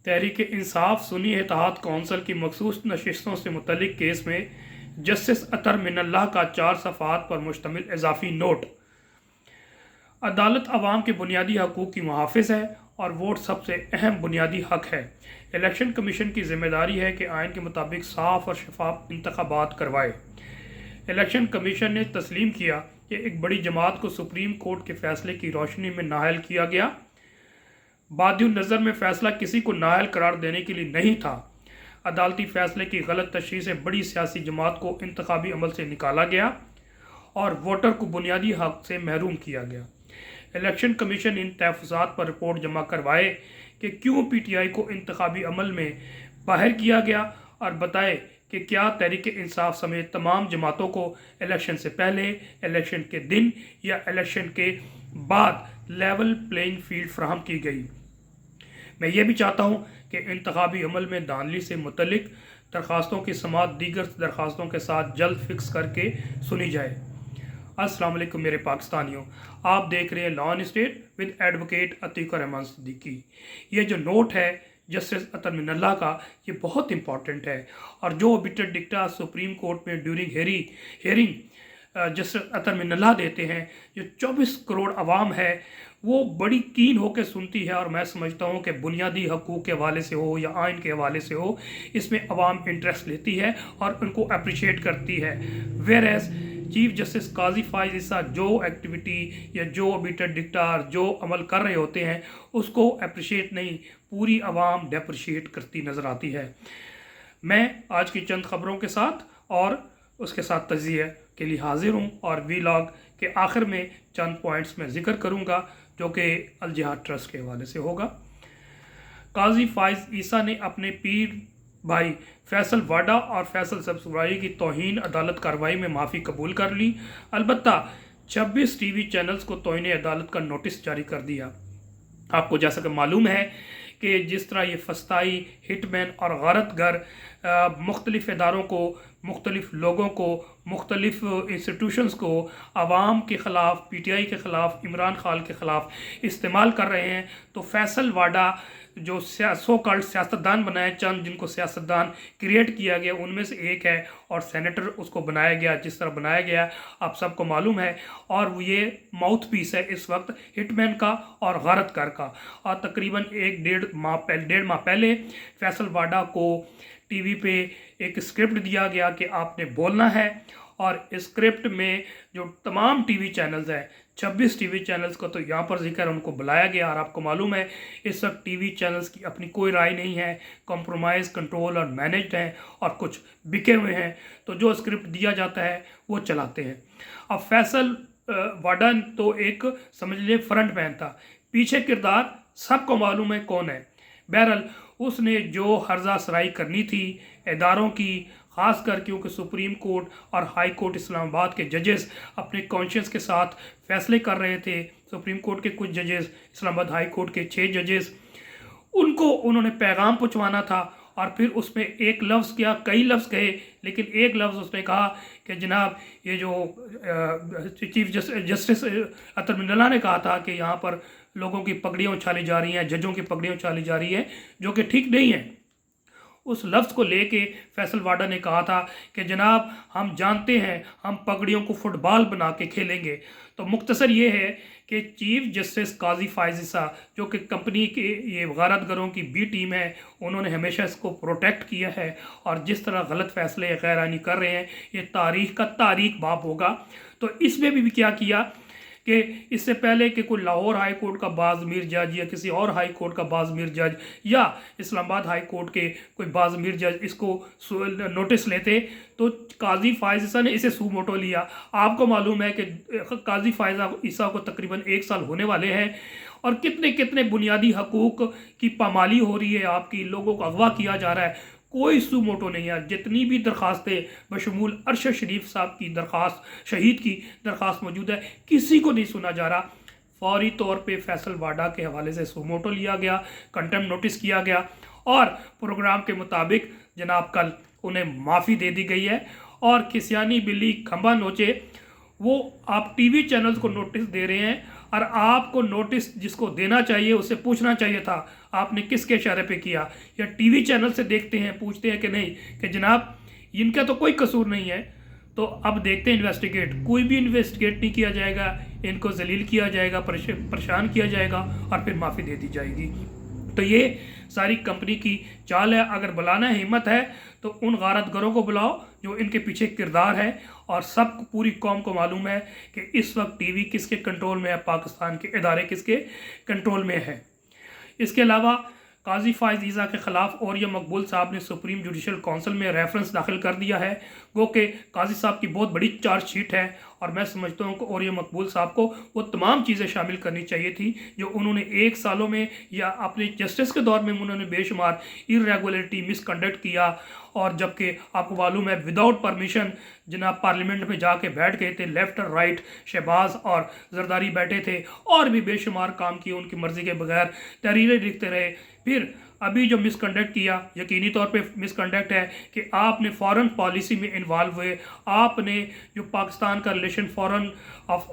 तहरीक इंसाफ सुन्नी इत्तेहाद council की मखसूस नशिस्तों से मुतल्लिक केस में जस्टिस अतर मिनल्लाह का 4 सफ़हात पर मुश्तमिल इजाफी नोट। अदालत अवाम के बुनियादी हकूक़ की मुहाफ़िज़ है और वोट सबसे अहम बुनियादी हक है। इलेक्शन कमीशन की जिम्मेदारी है कि आइन के मुताबिक साफ़ और शफाफ इंतखाबात करवाए। इलेक्शन कमीशन ने तस्लीम किया कि एक बड़ी जमात को सुप्रीम कोर्ट के फैसले की रोशनी में नाअहल किया गया। बादिल नज़र में फ़ैसला किसी को नाअहल करार देने के लिए नहीं था। अदालती फ़ैसले की गलत तशरीह से बड़ी सियासी जमात को इंतखाबी अमल से निकाला गया और वोटर को बुनियादी हक से महरूम किया गया। इलेक्शन कमीशन इन तहफ़्फ़ुज़ात पर रिपोर्ट जमा करवाए कि क्यों PTI को इंतखाबी अमल में बाहर किया गया और बताए कि क्या तहरीक इंसाफ समेत तमाम जमातों को इलेक्शन से पहले, इलेक्शन के दिन या इलेक्शन के बाद लेवल प्लेइंग फील्ड फराहम की गई। मैं ये भी चाहता हूँ कि इंतखाबी अमल में धांधली से मुतल्लिक दरख्वास्तों की समाअत दीगर दरख्वास्तों के साथ जल्द फिक्स करके सुनी जाए। अस्सलाम वालेकुम मेरे पाकिस्तानियों, आप देख रहे हैं law and state with advocate Atiq Rahman Siddiqui. ये जो नोट है जस्टिस अतर मिनल्लाह का, ये बहुत इंपॉर्टेंट है और जो ऑबिटर डिक्टा सुप्रीम कोर्ट में ड्यूरिंग हेयरिंग जस्टिस अतर मिनल्लाह देते हैं, जो 24 करोड़ आवाम है वो बड़ी कीन होकर सुनती है और मैं समझता हूँ कि बुनियादी हकूक़ के हवाले से हो या आइन के हवाले से हो, इसमें अवाम इंटरेस्ट लेती है और उनको अप्रिशिएट करती है। वेयर एज चीफ जस्टिस काजी फाइज ईसा जो एक्टिविटी या जो ऑबिटर डिक्टार जो अमल कर रहे होते हैं उसको अप्रिशिएट नहीं, पूरी आवाम डेप्रिशिएट करती नज़र आती है। मैं आज की चंद खबरों के साथ और उसके साथ तजिया के लिए हाजिर हूँ और वीलॉग के आखिर में चंद पॉइंट्स में जिक्र करूँगा जो कि अल जिहाद ट्रस्ट के हवाले से होगा। काजी फाइज ईसा ने अपने पीर भाई फैसल वाडा और फैसल सब्सुराई की तौहीन अदालत कार्रवाई में माफ़ी कबूल कर ली। अलबत्ता 26 TV चैनल्स को तौहीन अदालत का नोटिस जारी कर दिया। आपको जैसा कि मालूम है कि जिस तरह ये फस्ताई, हिटमैन और गारतगर मुख्तलिफ़ इदारों को, मुख्तलिफ़ लोगों को, मुख्तलिफ़ इंस्टीट्यूशंस को आवाम के ख़िलाफ़, PTI के ख़िलाफ़, इमरान खान के ख़िलाफ़ इस्तेमाल कर रहे हैं, तो फैसल वाडा जो सो कॉल्ड सियासतदान बनाए, चंद जिनको सियासतदान क्रिएट किया गया उनमें से एक है और सेनेटर उसको बनाया गया जिस तरह बनाया गया आप सबको मालूम है। और ये माउथ पीस है इस वक्त हिटमैन का और गारतगर का। और तकरीबन 1.5 माह पहले फैसल वाडा को TV पे एक स्क्रिप्ट दिया गया कि आपने बोलना है और स्क्रिप्ट में जो तमाम TV चैनल्स हैं, 26 TV चैनल्स को तो यहाँ पर जिक्र उनको बुलाया गया और आपको मालूम है इस वक्त TV चैनल्स की अपनी कोई राय नहीं है, कॉम्प्रोमाइज़, कंट्रोल और मैनेज्ड हैं और कुछ बिके हुए हैं, तो जो स्क्रिप्ट दिया जाता है वो चलाते हैं। अब फैसल वाडा तो एक समझ लीजिए फ्रंट मैन था, पीछे किरदार सबको मालूम है कौन है। बहरहाल उसने जो हर्जा सराई करनी थी इदारों की, ख़ासकर क्योंकि सुप्रीम कोर्ट और हाई कोर्ट इस्लामाबाद के जजेस अपने कॉन्शियस के साथ फ़ैसले कर रहे थे। सुप्रीम कोर्ट के कुछ जजेस, इस्लामाबाद हाई कोर्ट के 6 जजेस, उनको उन्होंने पैगाम पहुँचवाना था और फिर उसमें एक लफ्ज़ क्या कई लफ्ज़ कहे, लेकिन एक लफ्ज़ उसने कहा कि जनाब ये जो चीफ जस्टिस अतर मिनल्लाह ने कहा था कि यहाँ पर लोगों की पगड़ियाँ उछाली जा रही हैं, जजों की पगड़ियाँ उछाली जा रही हैं, जो कि ठीक नहीं है। उस लफ्ज़ को लेके फैसल वाडा ने कहा था कि जनाब हम जानते हैं हम पगड़ियों को फुटबॉल बना के खेलेंगे। तो मुख्तसर ये है कि चीफ जस्टिस काजी फाइज ईसा जो कि कंपनी के ये गारतगरों की B टीम है, उन्होंने हमेशा इसको प्रोटेक्ट किया है और जिस तरह गलत फ़ैसले गैर आइनी कर रहे हैं ये तारीख़ का तारीख बाप होगा। तो इसमें भी क्या किया कि इससे पहले कि कोई लाहौर हाई कोर्ट का बाज़मीर जज या किसी और हाई कोर्ट का बाज़मीर जज या इस्लामाबाद हाई कोर्ट के कोई बाज़मीर जज इसको नोटिस लेते तो काजी फाइज ईसा ने इसे सू मोटो लिया। आपको मालूम है कि काजी फाइज ईसा को तकरीबन 1 साल होने वाले हैं और कितने कितने बुनियादी हकूक़ की पामाली हो रही है, आपकी लोगों को अगवा किया जा रहा है, कोई सू मोटो नहीं है। जितनी भी दरख्वास्तें बशमूल अरशद शरीफ साहब की दरख्वास्त, शहीद की दरख्वास्त मौजूद है, किसी को नहीं सुना जा रहा। फौरी तौर पे फैसल वाडा के हवाले से सू मोटो लिया गया, कंटेम्प्ट नोटिस किया गया और प्रोग्राम के मुताबिक जनाब कल उन्हें माफ़ी दे दी गई है। और किसियानी बिल्ली खंबा नोचे, वो आप TV चैनल्स को नोटिस दे रहे हैं, और आपको नोटिस जिसको देना चाहिए उससे पूछना चाहिए था आपने किसके इशारे पे किया, या टीवी चैनल से देखते हैं पूछते हैं कि नहीं कि जनाब इनका तो कोई कसूर नहीं है, तो अब देखते हैं इन्वेस्टिगेट, कोई भी इन्वेस्टिगेट नहीं किया जाएगा, इनको जलील किया जाएगा, परेशान किया जाएगा और फिर माफ़ी दे दी जाएगी। तो ये सारी कंपनी की चाल है। अगर बुलाना है, हिम्मत है, तो उन गारतगरों को बुलाओ जो इनके पीछे किरदार है, और सब पूरी कौम को मालूम है कि इस वक्त टीवी किसके कंट्रोल में है, पाकिस्तान के इदारे किसके कंट्रोल में है। इसके अलावा काजी फाइज ईज़ा के ख़िलाफ़ और मकबूल साहब ने सुप्रीम जुडिशल काउंसिल में रेफरेंस दाखिल कर दिया है। गो के काजी साहब की बहुत बड़ी चार्जशीट है, और मैं समझता हूँ कि और मकबूल साहब को वो तमाम चीज़ें शामिल करनी चाहिए थी जो उन्होंने 1 सालों में या अपने जस्टिस के दौर में उन्होंने बेशुमार इरेगुलरिटी मिसकंडक्ट किया। और जबकि आपको मालूम है विदाउट परमिशन जनाब पार्लियामेंट में जाके बैठ गए थे, लेफ्ट और राइट शहबाज और जरदारी बैठे थे और भी बेशुमार काम किए उनकी मर्ज़ी के बगैर, तहरीरें लिखते रहे। फिर अभी जो मिसकंडक्ट किया, यकीनी तौर पे मिसकंडक्ट है कि आपने फॉरेन पॉलिसी में इन्वॉल्व हुए, आपने जो पाकिस्तान का रिलेशन फॉरेन ऑफ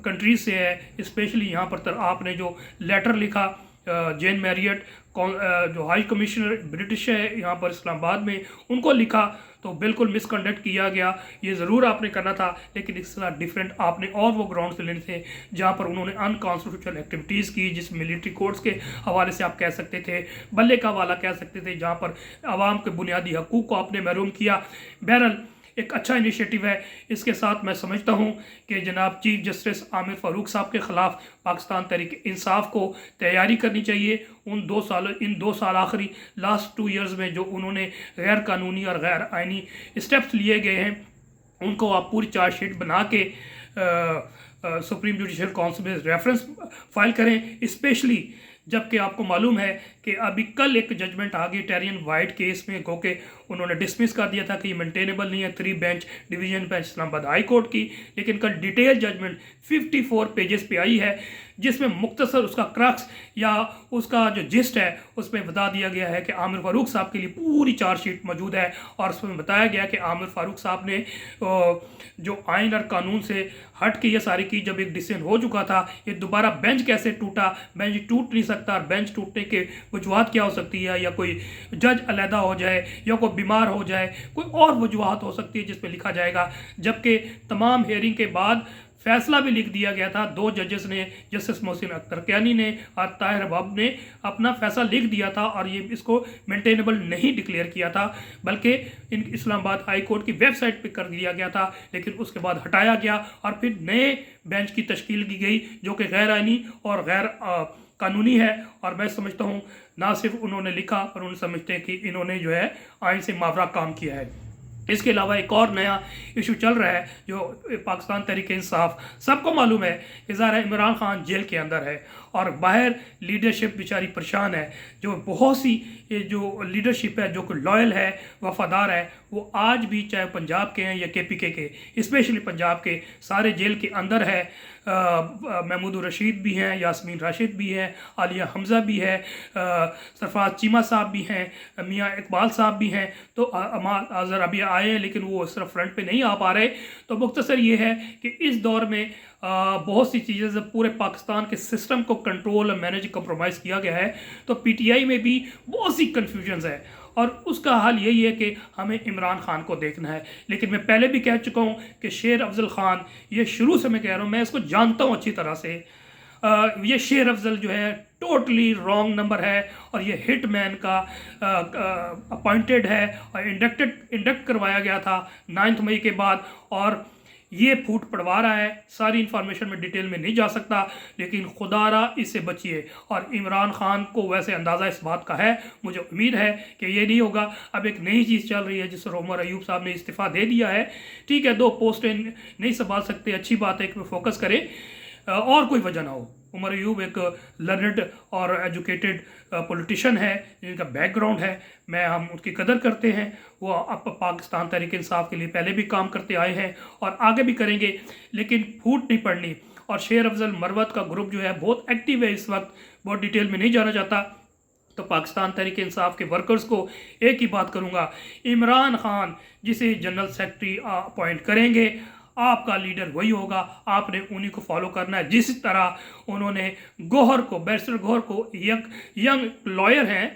कंट्रीज से है, स्पेशली यहाँ पर आपने जो लेटर लिखा जेन मैरियट जो हाई कमिश्नर ब्रिटिश है यहाँ पर इस्लामाबाद में, उनको लिखा, तो बिल्कुल मिसकंडक्ट किया गया। ये ज़रूर आपने करना था, लेकिन इसके साथ डिफरेंट आपने और वो ग्राउंड्स लेने थे जहाँ पर उन्होंने अनकॉन्स्टिट्यूशनल एक्टिविटीज़ की, जिस मिलिट्री कोर्ट्स के हवाले से आप कह सकते थे, बल्ले का हवाला कह सकते थे, जहाँ पर आवाम के बुनियादी हकूक़ को आपने महरूम किया। बहरहाल एक अच्छा इनिशिएटिव है। इसके साथ मैं समझता हूँ कि जनाब चीफ जस्टिस आमिर फ़ारूक साहब के ख़िलाफ़ पाकिस्तान तहरीक इंसाफ को तैयारी करनी चाहिए। इन 2 साल आखिरी लास्ट 2 ईयर्स में जो उन्होंने गैर कानूनी और गैर आइनी स्टेप्स लिए गए हैं, उनको आप पूरी चार्जशीट बना के सुप्रीम जुडिशल काउंसिल में रेफरेंस फाइल करें, स्पेशली जबकि आपको मालूम है कि अभी कल एक जजमेंट आ गई टेरियन वाइट केस में, गो के उन्होंने डिसमिस कर दिया था कि ये मेंटेनेबल नहीं है, 3 bench division bench Islamabad high court की, लेकिन कल डिटेल जजमेंट 54 पेजेस पे आई है, जिसमें मुख्तसर उसका क्रक्स या उसका जो जिस्ट है उसमें बता दिया गया है कि आमिर फ़ारूक साहब के लिए पूरी चार्जशीट मौजूद है, और उसमें बताया गया कि आमिर फ़ारूक साहब ने जो आइन और कानून से हट के ये सारी की, जब एक डिसीजन हो चुका था, ये दोबारा बेंच कैसे टूटा, बेंच टूट नहीं सकता, और बेंच टूटने के वजूहत क्या हो सकती है, या कोई जज अलहदा हो जाए, या कोई बीमार हो जाए, कोई और वजूहत हो सकती है जिसमें लिखा जाएगा। जबकि तमाम हेयरिंग के बाद फैसला भी लिख दिया गया था, 2 जजेस ने, जस्टिस मोहसिन अख्तर कियानी ने और ताहिर हबाब ने अपना फैसला लिख दिया था, और ये इसको मेंटेनेबल नहीं डिक्लेयर किया था, बल्कि इन इस्लामाबाद हाई कोर्ट की वेबसाइट पे कर दिया गया था, लेकिन उसके बाद हटाया गया और फिर नए बेंच की तश्कील की गई जो कि गैर आइनी और गैर कानूनी है। और मैं समझता हूँ ना सिर्फ उन्होंने लिखा, और उन्होंने समझते हैं कि इन्होंने जो है आइन से मावरा काम किया है। इसके अलावा एक और नया इशू चल रहा है जो पाकिस्तान तहरीक इंसाफ, सबको मालूम है कि ज़ाहिर इमरान खान जेल के अंदर है और बाहर लीडरशिप बेचारी परेशान है। जो बहुत सी जो लीडरशिप है, जो कि लॉयल है, वफादार है, वो आज भी चाहे पंजाब के हैं या KPK के, स्पेशली पंजाब के, सारे जेल के अंदर है। महमूद रशीद भी हैं, यास्मीन राशिद भी हैं, आलिया हमज़ा भी है, सरफराज चीमा साहब भी हैं, मियाँ इकबाल साहब भी हैं। तो अज़र अभी आए हैं, लेकिन वो सिर्फ फ्रंट पे नहीं आ पा रहे। तो मुख्तसर ये है कि इस दौर में बहुत सी चीज़ें जब पूरे पाकिस्तान के सिस्टम को कंट्रोल और मैनेज कंप्रोमाइज़ किया गया है, तो PTI में भी बहुत सी कन्फ्यूजन्स है, और उसका हाल यही है कि हमें इमरान खान को देखना है। लेकिन मैं पहले भी कह चुका हूँ कि शेर अफजल ख़ान, ये शुरू से मैं कह रहा हूँ, मैं इसको जानता हूँ अच्छी तरह से, ये शेर अफजल जो है टोटली रॉन्ग नंबर है, और ये हिटमैन का अपॉइंटेड है और इंडक्ट करवाया गया था 9 मई के बाद, और ये फूट पड़वा रहा है। सारी इन्फॉर्मेशन में डिटेल में नहीं जा सकता, लेकिन खुदारा इससे बचिए। और इमरान खान को वैसे अंदाज़ा इस बात का है, मुझे उम्मीद है कि ये नहीं होगा। अब एक नई चीज़ चल रही है जिस पर उमर अयूब साहब ने इस्तीफ़ा दे दिया है। ठीक है, 2 पोस्टें नहीं संभाल सकते, अच्छी बात है कि फोकस करें, और कोई वजह ना हो। उमर अयूब एक लर्नड और एजुकेटेड पॉलिटिशियन है, जिनका बैकग्राउंड है, हम उसकी कदर करते हैं। वो अब पाकिस्तान तहरीक इंसाफ के लिए पहले भी काम करते आए हैं और आगे भी करेंगे, लेकिन फूट नहीं पड़नी। और शेर अफजल मरवत का ग्रुप जो है बहुत एक्टिव है इस वक्त, बहुत डिटेल में नहीं जाना चाहता। तो पाकिस्तान तहरीक इंसाफ के वर्कर्स को एक ही बात करूँगा, इमरान खान जिसे जनरल सेक्रेटरी अपॉइंट करेंगे, आपका लीडर वही होगा, आपने उन्हीं को फॉलो करना है। जिस तरह उन्होंने गौहर को, बैरिस्टर गौहर को, यंग लॉयर हैं,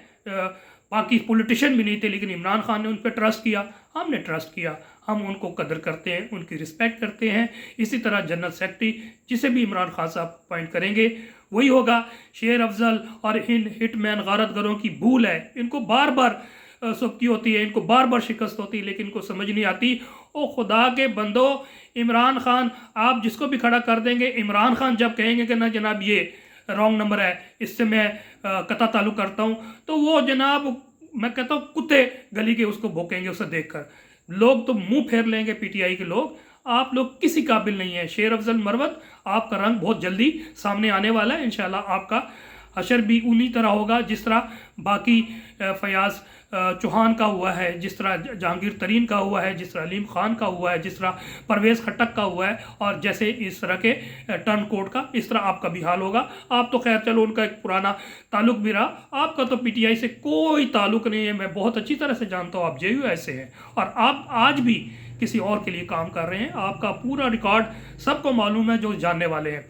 बाकी पॉलिटिशियन भी नहीं थे, लेकिन इमरान खान ने उन पर ट्रस्ट किया, हमने ट्रस्ट किया, हम उनको कदर करते हैं, उनकी रिस्पेक्ट करते हैं। इसी तरह जनरल सेक्रेटरी जिसे भी इमरान खान साहब अपॉइंट करेंगे वही होगा। शेर अफजल और इन हिटमैन गारतगरों की भूल है, इनको बार बार सबकी होती है, इनको बार बार शिकस्त होती है, लेकिन इनको समझ नहीं आती। ओ खुदा के बंदो, इमरान खान आप जिसको भी खड़ा कर देंगे, इमरान खान जब कहेंगे कि ना जनाब ये रॉन्ग नंबर है, इससे मैं कता ताल्लुक करता हूँ, तो वो जनाब मैं कहता हूँ कुत्ते गली के उसको भोंकेंगे। उसे देखकर लोग तो मुंह फेर लेंगे, पीटीआई के लोग। आप लोग किसी काबिल नहीं है। शेर अफजल मरवत, आपका रंग बहुत जल्दी सामने आने वाला है। इंशाल्लाह आपका हशर भी उन्हीं तरह होगा जिस तरह बाकी फयाज चौहान का हुआ है, जिस तरह जहांगीर तरीन का हुआ है, जिस तरह अलीम खान का हुआ है, जिस तरह परवेज़ खट्टक का हुआ है, और जैसे इस तरह के टर्न कोड का, इस तरह आपका भी हाल होगा। आप तो खैर चलो उनका एक पुराना ताल्लुक भी रहा, आपका तो पीटीआई से कोई ताल्लुक नहीं है। मैं बहुत अच्छी तरह से जानता हूँ, आप जेयूआई से हैं और आप आज भी किसी और के लिए काम कर रहे हैं। आपका पूरा रिकॉर्ड सबको मालूम है जो जानने वाले हैं।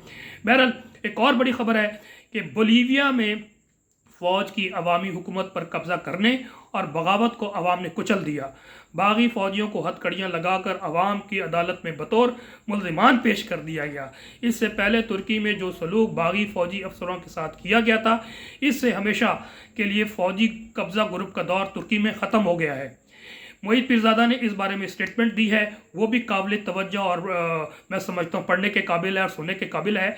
बहरहाल एक और बड़ी खबर है कि बोलीविया में फ़ौज की अवामी हुकूमत पर कब्ज़ा करने और बगावत को अवाम ने कुचल दिया। बागी फ़ौजियों को हथकड़ियाँ लगाकर अवाम की अदालत में बतौर मुल्ज़िमान पेश कर दिया गया। इससे पहले तुर्की में जो सलूक बागी फ़ौजी अफसरों के साथ किया गया था, इससे हमेशा के लिए फ़ौजी कब्ज़ा ग्रुप का दौर तुर्की में ख़त्म हो गया है। मोहित पीरज़ादा ने इस बारे में स्टेटमेंट दी है, वो भी काबिल तवज्जो और मैं समझता हूँ पढ़ने के काबिल है और सुनने के काबिल है।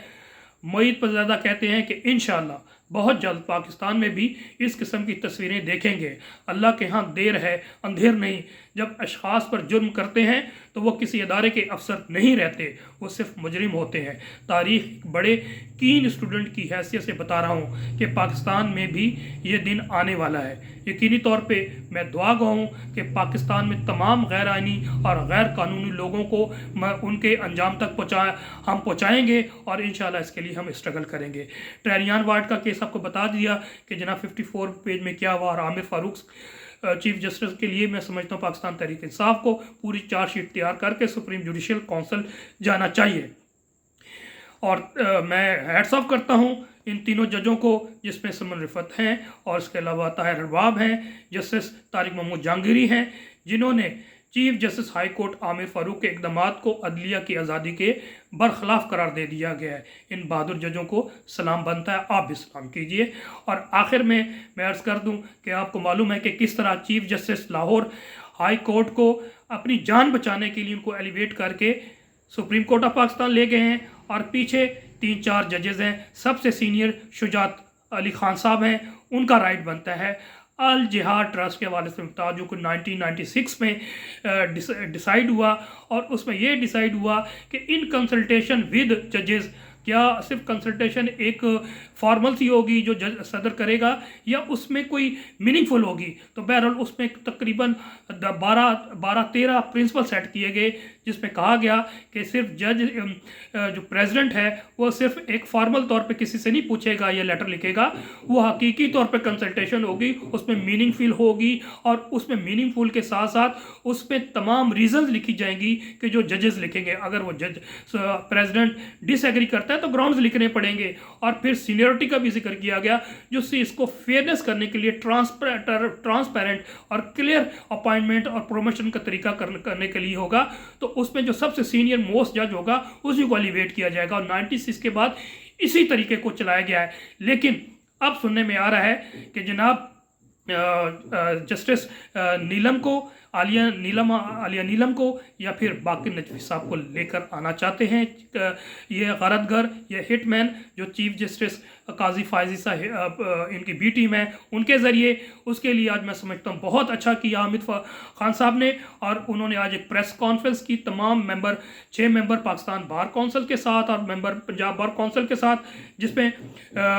मोहित पीरज़ादा कहते हैं कि इंशाअल्लाह बहुत जल्द पाकिस्तान में भी इस किस्म की तस्वीरें देखेंगे। अल्लाह के यहाँ देर है अंधेर नहीं। जब अशखास पर जुर्म करते हैं तो वो किसी अदारे के अफसर नहीं रहते, वो सिर्फ मुजरिम होते हैं। तारीख बड़े कीन स्टूडेंट की हैसियत से बता रहा हूँ कि पाकिस्तान में भी ये दिन आने वाला है। यकीनी तौर पे मैं दुआ गो हूँ कि पाकिस्तान में तमाम गैर आइनी और गैर कानूनी लोगों को उनके अंजाम तक हम पहुँचाएँगे और इंशाल्लाह इसके लिए हम स्ट्रगल करेंगे। ट्रेरियान वार्ड का केस आपको बता दिया कि जनाब 54 पेज में क्या हुआ, और आमिर फारूक चीफ जस्टिस के लिए मैं समझता हूँ पाकिस्तान तहरीक इंसाफ को पूरी चार्जशीट तैयार करके सुप्रीम जुडिशल काउंसिल जाना चाहिए। और मैं हैट्स ऑफ करता हूँ इन तीनों जजों को, जिसमें समन रिफत हैं और इसके अलावा ताहिर अरबाब हैं, जस्टिस तारिक महमूद जहांगीरी हैं, जिन्होंने chief justice high court Aamir Farooq के इकदामात को अदलिया की आज़ादी के बरखिलाफ करार दे दिया गया है। इन बहादुर जजों को सलाम बनता है, आप भी सलाम कीजिए। और आखिर में मैं अर्ज़ कर दूं कि आपको मालूम है कि किस तरह chief justice Lahore high court को अपनी जान बचाने के लिए उनको एलिवेट करके सुप्रीम कोर्ट ऑफ पाकिस्तान ले गए हैं, और पीछे 3-4 जजेस हैं। सबसे सीनियर शुजात अली खान साहब हैं, उनका राइट बनता है अल जिहाद ट्रस्ट के हवाले से बता जो कि 1996 में डिसाइड हुआ, और उसमें ये डिसाइड हुआ कि इन कंसल्टेशन विद जजेस, क्या सिर्फ कंसल्टेशन एक फॉर्मल सी होगी जो जज सदर करेगा, या उसमें कोई मीनिंगफुल होगी। तो बहरहाल उसमें तकरीबन 12-13 प्रिंसिपल सेट किए गए, जिसमें कहा गया कि सिर्फ जज जो प्रेसिडेंट है वो सिर्फ एक फॉर्मल तौर पे किसी से नहीं पूछेगा या लेटर लिखेगा, वो हकीकी तौर पे कंसल्टेशन होगी, उसमें मीनिंगफुल होगी, और उसमें मीनिंगफुल के साथ साथ उसमें तमाम रीजंस लिखी जाएंगी कि जो जजेस लिखेंगे। अगर वो जज प्रेसिडेंट डिसएग्री करता है तो ग्राउंड्स लिखने पड़ेंगे। और फिर सीनियरिटी का भी जिक्र किया गया, जो इसको फेयरनेस करने के लिए ट्रांसपेरेंट और क्लियर अपॉइंटमेंट और प्रमोशन का तरीका करने के लिए होगा। तो उसमें जो सबसे सीनियर मोस्ट जज होगा उसी को एलिवेट किया जाएगा, और 96 के बाद इसी तरीके को चलाया गया है। लेकिन अब सुनने में आ रहा है कि जनाब जस्टिस नीलम को आलिया नीलम को या फिर बाकिर नजवी साहब को लेकर आना चाहते हैं। ये गरतगर, ये हिटमैन जो चीफ जस्टिस काजी फायजी साहब इनकी बी टीम है, उनके ज़रिए, उसके लिए आज मैं समझता हूँ बहुत अच्छा किया हामिद खान साहब ने। और उन्होंने आज एक प्रेस कॉन्फ्रेंस की, तमाम member 6 member Pakistan bar council के साथ और मेंबर पंजाब बार काउंसिल के साथ, जिसमें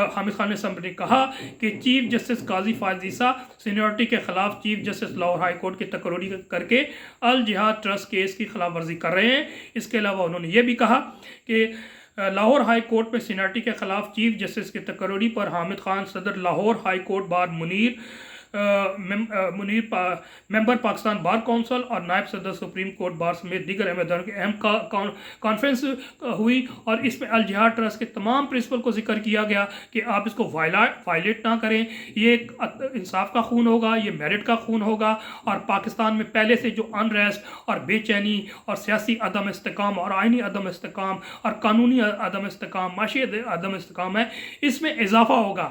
हामिद खान ने कहा कि चीफ जस्टिस काजी फायजी साहब सीनियरिटी के खिलाफ chief justice Lahore high court की तकरीरी करके अल जिहाद ट्रस्ट केस की खिलाफ वर्जी कर रहे हैं। इसके अलावा उन्होंने ये भी कहा कि लाहौर हाई कोर्ट में सीनियरिटी के खिलाफ चीफ जस्टिस की तकरीरी पर हामिद खान, सदर Lahore high court bar Munir member Pakistan bar council और नायब सदर सुप्रीम कोर्ट बार समेत दीगर अहमदारों की अहम कॉन्फ्रेंस हुई और इसमें अल जिहाद ट्रस्ट के तमाम प्रिंसिपल को जिक्र किया गया कि आप इसको वायलेट ना करें। ये एक इंसाफ का खून होगा, ये मेरिट का खून होगा और पाकिस्तान में पहले से जो अनरेस्ट और बेचैनी और सियासी अदम इस्तेकाम और आइनी अदम इस्तेकाम और कानूनी अदम इस्तेकाम, माशी अदम इस्तेकाम है, इसमें इजाफा होगा।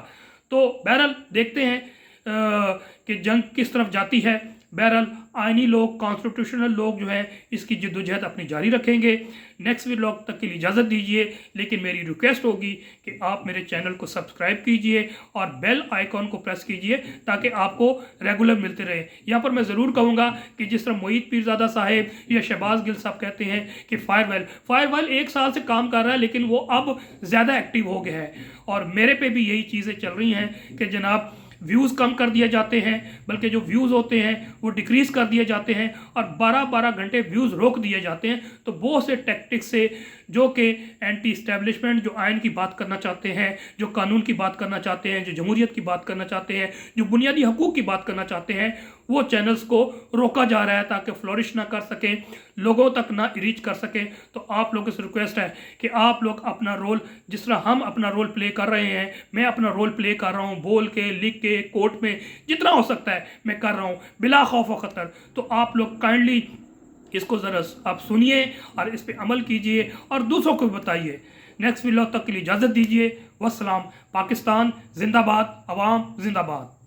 तो बहरहाल देखते हैं कि जंग किस तरफ जाती है। बहरहाल आइनी लोग, कॉन्स्टिट्यूशनल लोग जो है इसकी जद्दोजहद अपनी जारी रखेंगे। नेक्स्ट व्लॉग तक के लिए इजाज़त दीजिए, लेकिन मेरी रिक्वेस्ट होगी कि आप मेरे चैनल को सब्सक्राइब कीजिए और बेल आइकॉन को प्रेस कीजिए ताकि आपको रेगुलर मिलते रहे। यहाँ पर मैं ज़रूर कहूँगा कि जिस तरह मोईद पीरज़ादा साहब या शहबाज गिल साहब कहते हैं कि फायरवेल 1 साल से काम कर रहा है लेकिन वो अब ज़्यादा एक्टिव हो गया है, और मेरे पे भी यही चीज़ें चल रही हैं कि जनाब व्यूज़ कम कर दिए जाते हैं, बल्कि जो व्यूज़ होते हैं वो डिक्रीज़ कर दिए जाते हैं और 12-12 घंटे व्यूज़ रोक दिए जाते हैं। तो बहुत से टैक्टिक्स से जो कि एंटी इस्टेब्लिशमेंट, जो आइन की बात करना चाहते हैं, जो कानून की बात करना चाहते हैं, जो जमहूरियत की बात करना चाहते हैं, जो बुनियादी हकूक़ की बात करना चाहते हैं, वो चैनल्स को रोका जा रहा है ताकि फ्लोरिश ना कर सकें, लोगों तक ना रीच कर सकें। तो आप लोगों से रिक्वेस्ट है कि आप लोग अपना रोल, जिस तरह हम अपना रोल प्ले कर रहे हैं, मैं अपना रोल प्ले कर रहा हूँ, बोल के, लिख के, कोर्ट में जितना हो सकता है मैं कर रहा हूँ बिला खौफ व खतर। तो आप लोग काइंडली इसको ज़रा आप सुनिए और इस पर अमल कीजिए और दूसरों को भी बताइए। नेक्स्ट व्लॉग तक के लिए इजाज़त दीजिए। वस्सलाम। पाकिस्तान जिंदाबाद, अवाम जिंदाबाद।